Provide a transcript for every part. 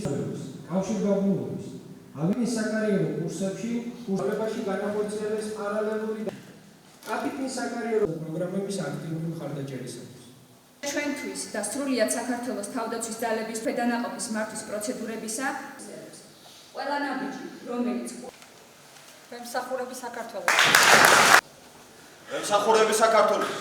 კურსების კავშირგაბმულობის ალგის საკარიერო კურსებში კურსებაში განახორციელებს პარალელური კაპიტნის საკარიერო პროგრამების აქტიური მხარდაჭერისათვის. ჩვენთვის და სრულიად საქართველოს თავდაცვის ძალების ქვედანაყოფის მართვის პროცედურებისა ყველა ნაბიჯი, რომელიც ემსახურები საქართველოს. ემსახურები საქართველოს.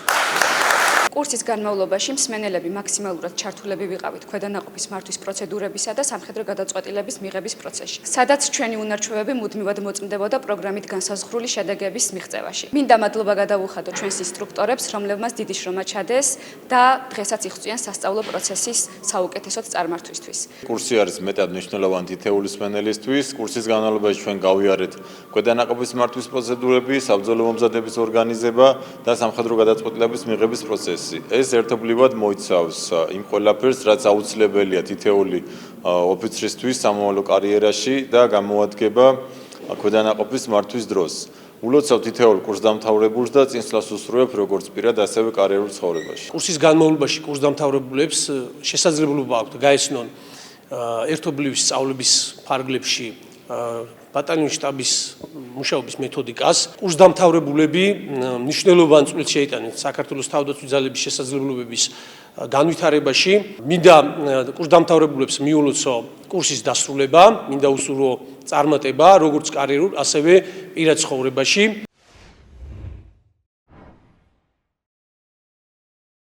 კურსის განმავლობაში მსმენელები მაქსიმალურად ჩართულები ვიყავით ქვედანაყოფის მართვის პროცედურებისა და სამხედრო გადაწყვეტილების მიღების პროცესში, სადაც ჩვენი უნარჩვევები მუდმივად მოწმდებოდა პროგრამით განსაზღვრული შედეგების მიღწევაში. მინდა მადლობა გადავუხადო ჩვენს ინსტრუქტორებს, რომლებმაც დიდი შრომა ჩადეს და დღესაც იღწვიან სასწავლო პროცესის საუკეთესოდ წარმართვისთვის. კურსი არის მეტად მნიშვნელოვანი თითეული მსმენელისთვის. კურსის განმავლობაში ჩვენ გავიარეთ ქვედანაყოფის მართვის პროცედურები, საბრძოლო მომზადების ორგანიზება და სამხედრო გადაწყვეტილების მიღების პროცესი. ეს ერთობლივად მოიცავს იმ ყველაფერს, რაც აუცილებელია თითეული ოფიცრისთვის სამომავლო კარიერაში და გამოადგება ქვედანაყოფის მართვის დროს. ულოცავ თითოეულ კურსდამთავრებულს და წინსვლას უსურვებ როგორც პირად, ასევე კარიერულ ცხოვრებაში. კურსის განმავლობაში კურსდამთავრებულებს შესაძლებლობა აქვთ გაეცნონ ერთობლივი სწავლების ფარგლებში ბატალიონის შტაბის მუშაობის მეთოდიკას. კურსდამთავრებულები მნიშვნელოვან წვლილს შეიტანენ საქართველოს თავდაცვის ძალების შესაძლებლობების განვითარებაში. მინდა კურსდამთავრებულებს მიულოცო კურსის დასრულება, მინდა უსურვო წარმატება როგორც კარიერულ, ასევე პირად ცხოვრებაში.